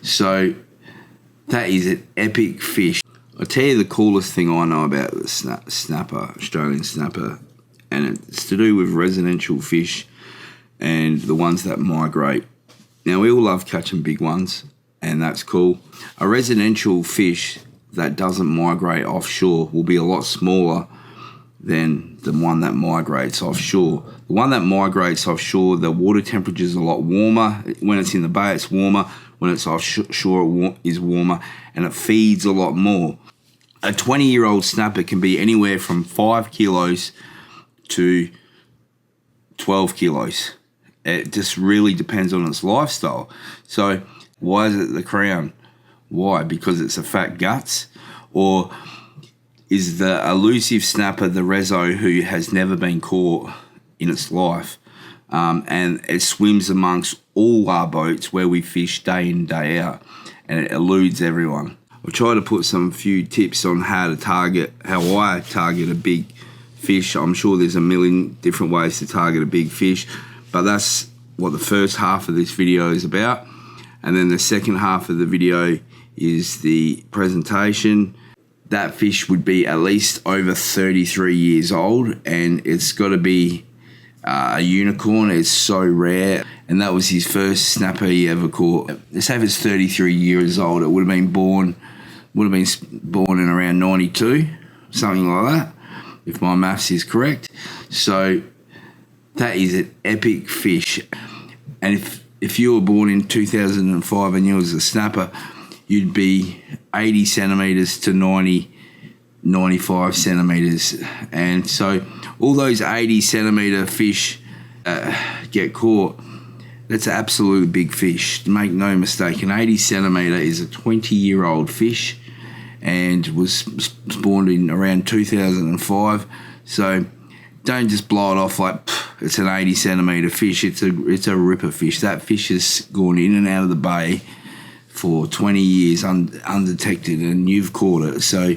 So that is an epic fish. I'll tell you the coolest thing I know about the snapper, Australian snapper, and it's to do with residential fish and the ones that migrate. Now, we all love catching big ones, and that's cool. A residential fish that doesn't migrate offshore will be a lot smaller than the one that migrates offshore. The one that migrates offshore, the water temperature is a lot warmer. When it's in the bay, it's warmer. When it's offshore, it is warmer, and it feeds a lot more. A 20-year-old snapper can be anywhere from 5 kilos to 12 kilos. It just really depends on its lifestyle. So why is it the crown? Why? Because it's a fat guts? Or is the elusive snapper the reso who has never been caught in its life? And it swims amongst all our boats where we fish day in, day out, and it eludes everyone. I'll try to put some few tips on how I target a big fish. I'm sure there's a million different ways to target a big fish, but that's what the first half of this video is about. And then the second half of the video is the presentation. That fish would be at least over 33 years old, and it's got to be a unicorn. It's so rare, and that was his first snapper he ever caught. Let's say if it's 33 years old, it would have been born in around 92, something like that, if my maths is correct. So that is an epic fish. And if you were born in 2005 and you was a snapper, you'd be 80 centimetres to 95 centimetres. And so all those 80 centimetre fish get caught. That's an absolute big fish. Make no mistake, an 80 centimetre is a 20-year-old fish and was spawned in around 2005. So don't just blow it off like it's an 80 centimetre fish. It's a ripper fish. That fish has gone in and out of the bay for 20 years undetected, and you've caught it. So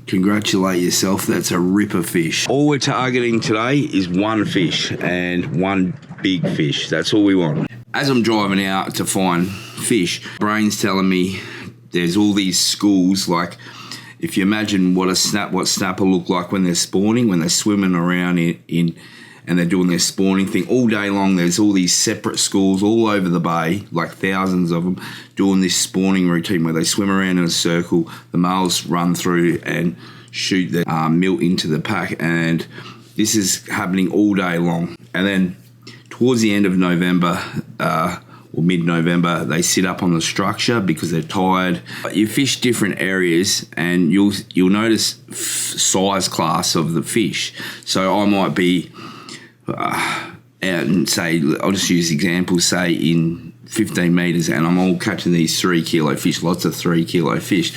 congratulate yourself. That's a ripper fish. All we're targeting today is one fish and one big fish. That's all we want. As I'm driving out to find fish, brain's telling me there's all these schools. Like, if you imagine what snapper look like when they're spawning, when they're swimming around in and they're doing their spawning thing all day long, there's all these separate schools all over the bay, like thousands of them, doing this spawning routine where they swim around in a circle, the males run through and shoot the milt into the pack, and this is happening all day long. And then towards the end of November, or mid-November, they sit up on the structure because they're tired. You fish different areas and you'll notice size class of the fish. So I might be out and say, I'll just use examples, say in 15 metres, and I'm all catching these 3 kilo fish, lots of 3 kilo fish.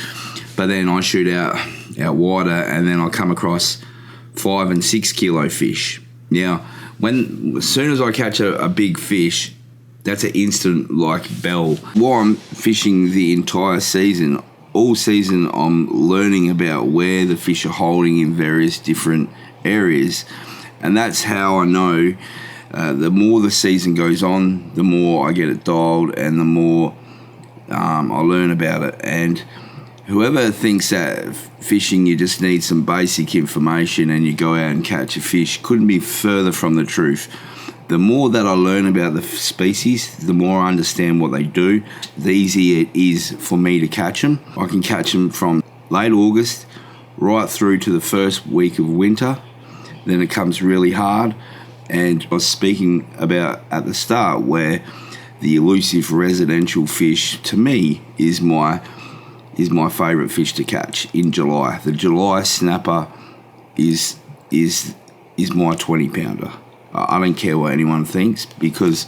But then I shoot out wider, and then I come across 5 and 6 kilo fish. Now, as soon as I catch a big fish, that's an instant like bell. While I'm fishing the entire season, all season I'm learning about where the fish are holding in various different areas. And that's how I know the more the season goes on, the more I get it dialed and the more I learn about it. And whoever thinks that fishing, you just need some basic information and you go out and catch a fish, couldn't be further from the truth. The more that I learn about the species, the more I understand what they do, the easier it is for me to catch them. I can catch them from late August right through to the first week of winter. Then it comes really hard. And I was speaking about at the start where the elusive residential fish, to me, is my favourite fish to catch in July. The July snapper is my 20-pounder. I don't care what anyone thinks, because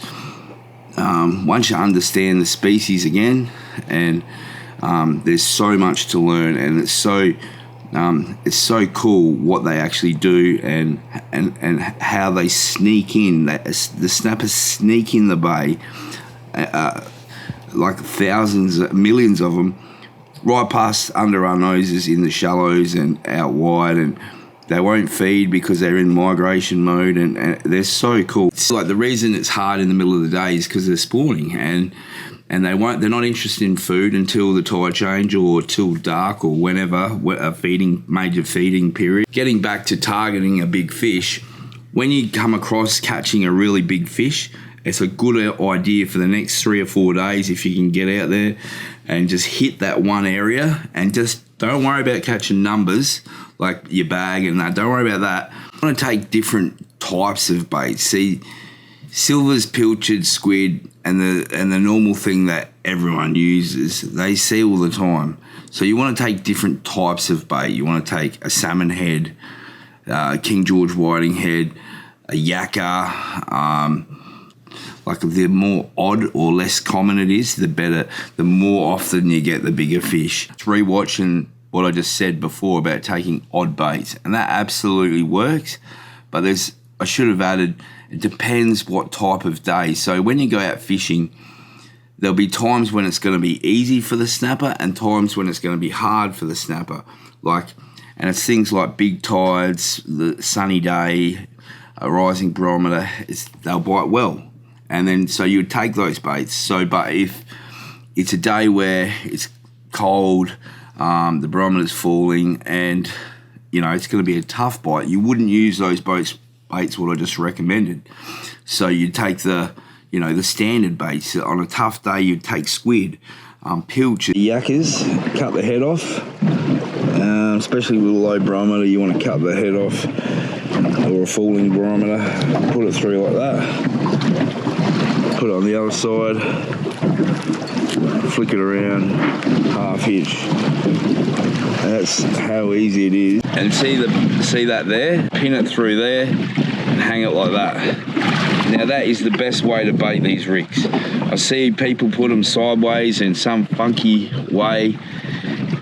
once you understand the species again, and there's so much to learn, and it's so cool what they actually do and how they sneak in. The snappers sneak in the bay, like thousands, millions of them, right past under our noses in the shallows and out wide, and they won't feed because they're in migration mode, and they're so cool. It's like the reason it's hard in the middle of the day is because they're spawning, and and they're not interested in food until the tide change or till dark or whenever a major feeding period. Getting back to targeting a big fish, when you come across catching a really big fish, it's a good idea for the next 3 or 4 days if you can get out there and just hit that one area, and just don't worry about catching numbers like your bag and that. Don't worry about that. You want to take different types of baits. See, silvers, pilchard, squid, and the normal thing that everyone uses, they see all the time. So you want to take different types of bait. You want to take a salmon head, King George whiting head, a yakka. Like the more odd or less common it is, the better. The more often you get the bigger fish. It's rewatching what I just said before about taking odd baits, and that absolutely works. But I should have added, it depends what type of day. So when you go out fishing, there'll be times when it's going to be easy for the snapper and times when it's going to be hard for the snapper. And it's things like big tides, the sunny day, a rising barometer. They'll bite well. And then, so you would take those baits. But if it's a day where it's cold, the barometer's falling, and, it's going to be a tough bite, you wouldn't use those baits what I just recommended. So you'd take the standard baits. On a tough day, you'd take squid, pilch, yakkers, cut the head off. Especially with a low barometer, you want to cut the head off, or a falling barometer, put it through like that. Put it on the other side, flick it around, half hitch. That's how easy it is. And see that there? Pin it through there and hang it like that. Now that is the best way to bait these rigs. I see people put them sideways in some funky way,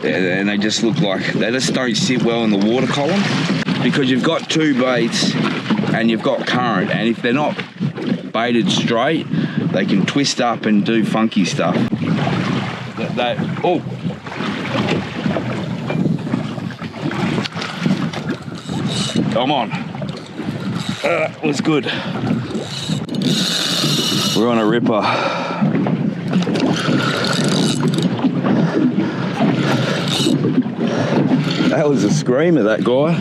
and they just look like, they just don't sit well in the water column, because you've got 2 baits and you've got current, and if they're not baited straight, they can twist up and do funky stuff. Oh! Come on. That was good. We're on a ripper. That was a screamer, that guy.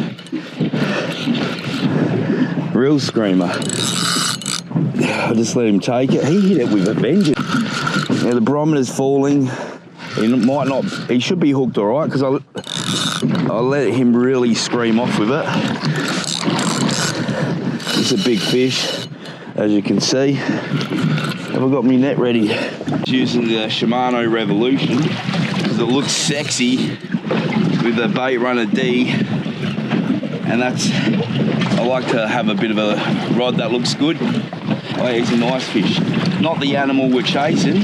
Real screamer. I just let him take it. He hit it with a vengeance. Now the barometer's falling. He should be hooked all right, because I let him really scream off with it. It's a big fish, as you can see. Have I got my net ready? Using the Shimano Revolution because it looks sexy with the bait runner D, and I like to have a bit of a rod that looks good. Oh, he's a nice fish. Not the animal we're chasing,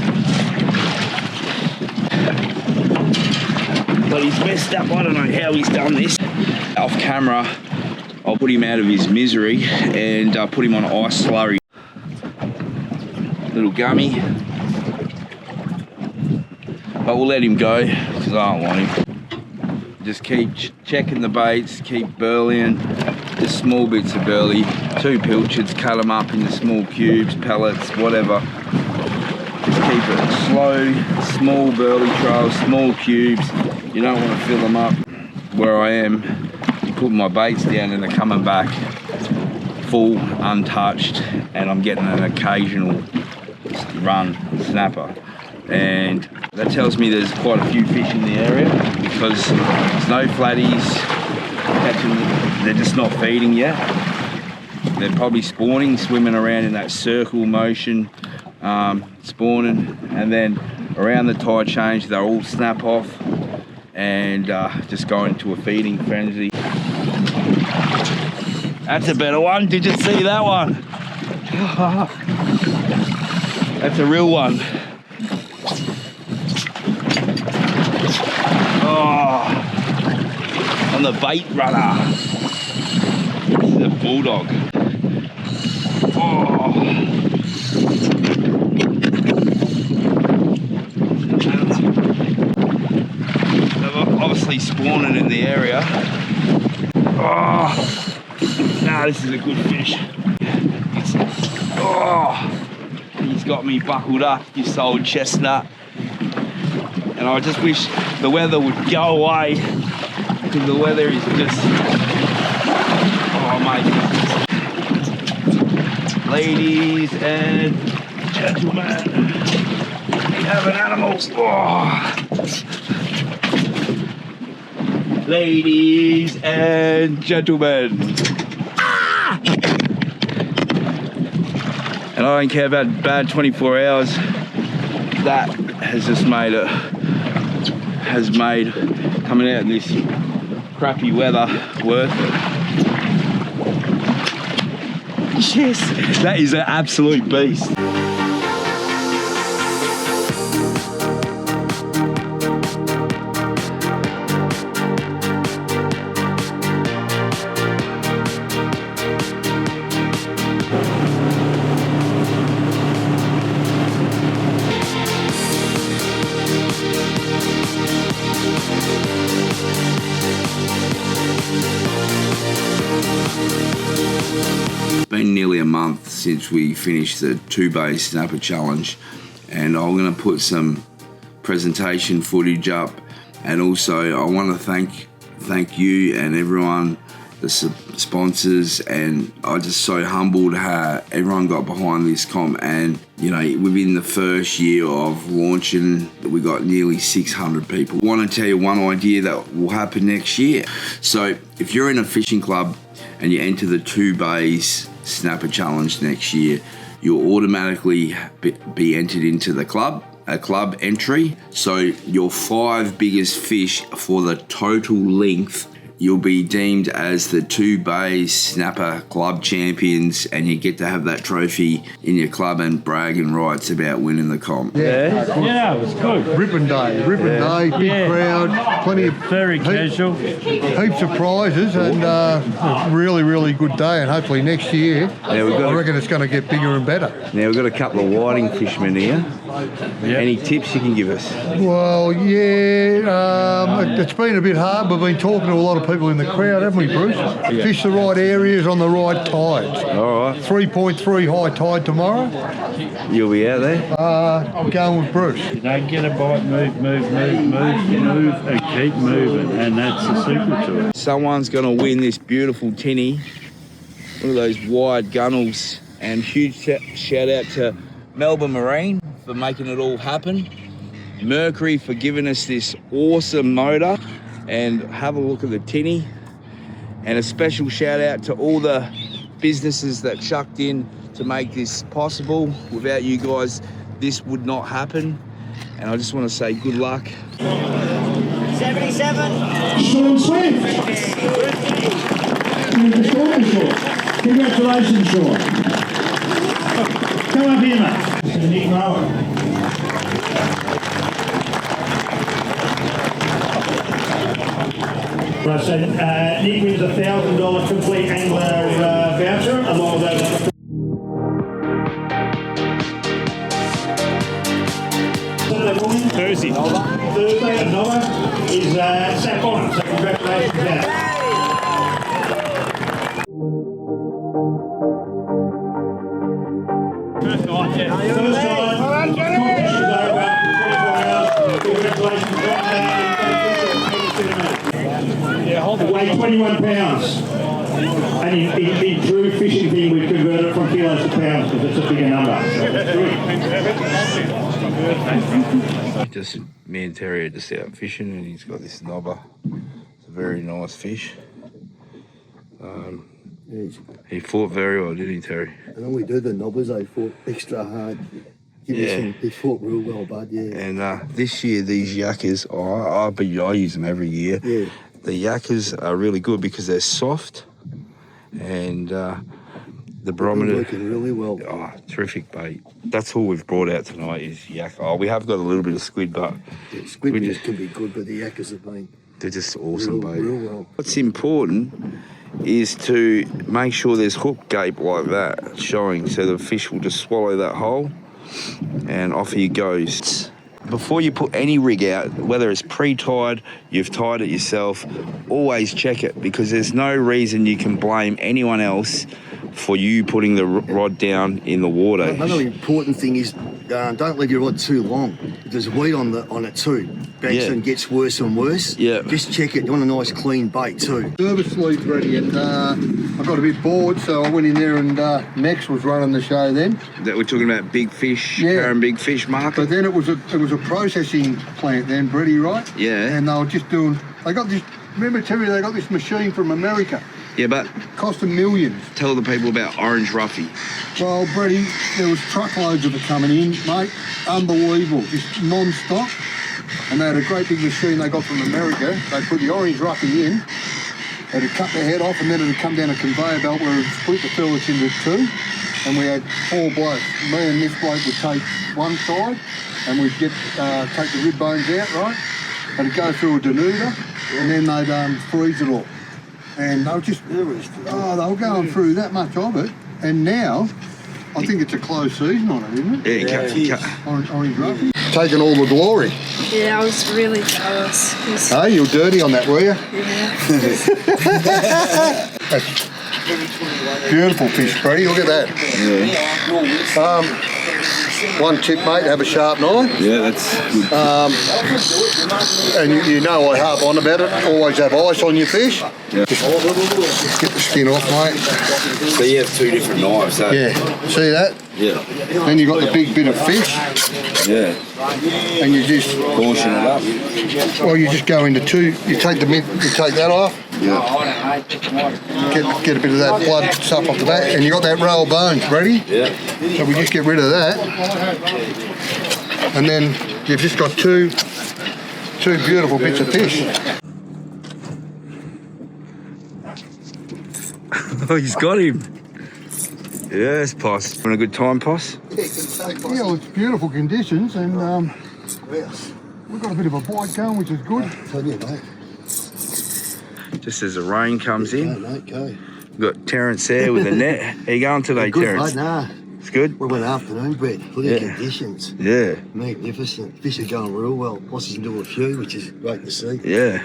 but he's messed up. I don't know how he's done this. Off camera, I'll put him out of his misery and put him on ice slurry. Little gummy. But we'll let him go because I don't want him. Just keep checking the baits, keep burleying, just small bits of burley, 2 pilchards, cut them up into small cubes, pellets, whatever. Just keep it slow, small burley trails, small cubes. You don't want to fill them up. Where I am, putting my baits down and they're coming back full, untouched, and I'm getting an occasional run snapper. And that tells me there's quite a few fish in the area, because there's no flatties catching them. They're just not feeding yet. They're probably spawning, swimming around in that circle motion, spawning, and then around the tide change they'll all snap off and just go into a feeding frenzy. That's a better one. Did you see that one? That's a real one. Oh, on the bait runner. This is a bulldog. Oh. They're obviously spawning in the area. Oh, nah, this is a good fish. He's He's got me buckled up, this old chestnut. And I just wish the weather would go away, because the weather is just, oh mate. Ladies and gentlemen, we have an animal. Oh. Ladies and gentlemen. Ah! And I don't care about bad 24 hours. That has just made it, coming out in this crappy weather worth it. Yes, that is an absolute beast. Been nearly a month since we finished the 2-bay snapper challenge, and I'm going to put some presentation footage up, and also I want to thank you and everyone, the sponsors, and I'm just so humbled how everyone got behind this comp. And you know, within the first year of launching, we got nearly 600 people. I want to tell you one idea that will happen next year. So if you're in a fishing club and you enter the 2 bays snapper challenge next year, you'll automatically be entered into the club, a club entry. So your 5 biggest fish for the total length, you'll be deemed as the 2 bays snapper club champions, and you get to have that trophy in your club and bragging rights about winning the comp. Yeah, it was good. Ribbon day, big crowd, plenty of very casual, heaps of prizes, and really, really good day. And hopefully next year, I reckon it's going to get bigger and better. Now we've got a couple of whiting fishermen here. Yep. Any tips you can give us? Well, yeah, it's been a bit hard. We've been talking to a lot of people in the crowd, haven't we, Bruce? Yeah. Fish the right areas on the right tides. All right. 3.3 high tide tomorrow. You'll be out there? I'm going with Bruce. You don't get a bite, move, and keep moving, and that's the secret to it. Someone's going to win this beautiful tinny. Look at those wide gunnels, and huge shout out to Melbourne Marine for making it all happen. Mercury for giving us this awesome motor, and have a look at the tinny. And a special shout out to all the businesses that chucked in to make this possible. Without you guys, this would not happen. And I just want to say good luck. 77. Sean Swift. Congratulations, Sean. Come up here, mate. Nick Narre. Right, so Nick wins a $1,000 complete angler voucher along with those other. Thursday at Narre is Sap on. So congratulations, Dan. First night, yeah. First night. Competition's over. 24 hours. Congratulations, yeah, hold the weight 21 pounds. And in true fishing thing, we've converted it from kilos to pounds because it's a bigger number. Just me and Terry are just out fishing, and he's got this knobber. It's a very nice fish. He fought very well, didn't he, Terry? And when we do the knobbers, they fought extra hard. They fought real well, bud, yeah. And this year, these yakkers, I use them every year. Yeah. The yakkers are really good because they're soft, and the barometer working really well. Oh, terrific bait. That's all we've brought out tonight is yak. Oh, we have got a little bit of squid, but squid can be good, but the yakkers have been. They're just awesome bait. Real well. What's important is to make sure there's hook gape like that showing, so the fish will just swallow that hole, and off he goes. Before you put any rig out, whether it's pre-tied, you've tied it yourself, always check it, because there's no reason you can blame anyone else for you putting the rod down in the water. Another important thing is don't leave your rod too long. There's weed on it too. Frankston gets worse and worse. Yeah. Just check it. You want a nice clean bait too. Service lead's ready, and I got a bit bored, so I went in there and Max was running the show then. That we're talking about big fish, carrying big fish market. But then it was a processing plant then, Brady, right? Yeah. And they were just doing. They got this. Remember, Terry? They got this machine from America. Yeah, but Cost them millions. tell the people about Orange Ruffy. Well, Brady, there was truckloads of it coming in, mate. Unbelievable, just non-stop. And they had a great big machine they got from America. They put the orange ruffy in. They'd cut the head off, and then it'd come down a conveyor belt where it'd split the fillets into two. And we had 4 blokes. Me and this bloke would take one side, and we'd take the rib bones out, right? And it'd go through a denuder, and then they'd freeze it all. And they were just, they were going through that much of it. And now, I think it's a closed season on it, isn't it? Yeah, Orange Ruffy. Taking all the glory. Yeah, I was really jealous. Hey, you were dirty on that, were you? Yeah. Beautiful fish, Brady. Look at that. Yeah. One tip, mate, have a sharp knife. Yeah, that's good. And you know I harp on about it. Always have ice on your fish. Yeah. Just get the skin off, mate. So you have 2 different knives, eh? Yeah. See that? Yeah. Then you got the big bit of fish, Yeah. and you just Portion it up. well, you just go into 2. You take the mid, you take that off. Yeah. Get a bit of that blood stuff off the back, and you got that roll of bones, ready? Yeah. So we just get rid of that, and then you've just got two beautiful bits of fish. Oh, he's got him. Yes, Poss. Having a good time, Poss? Yeah, well, it's beautiful conditions, and we've got a bit of a bite going, which is good. Tell you, mate. Just as the rain comes in. Go, mate, go. We've got Terence there with the net. How you going today, Good, Terence? mate, nah. It's good? We went afternoon bread. Look at the conditions. Yeah. Magnificent. Fish are going real well. Bosses can do a few, which is great to see. Yeah.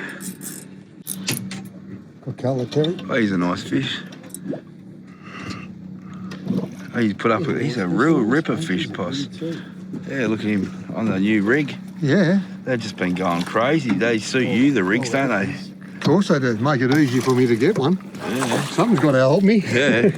Good colour, Terry. Oh, he's a nice fish. Oh, he's a real ripper fish, Poss. Yeah, look at him on the new rig. Yeah. They've just been going crazy. They suit you, the rigs, don't they? Of course they do. Make it easy for me to get one. Yeah. Something's got to help me. Yeah.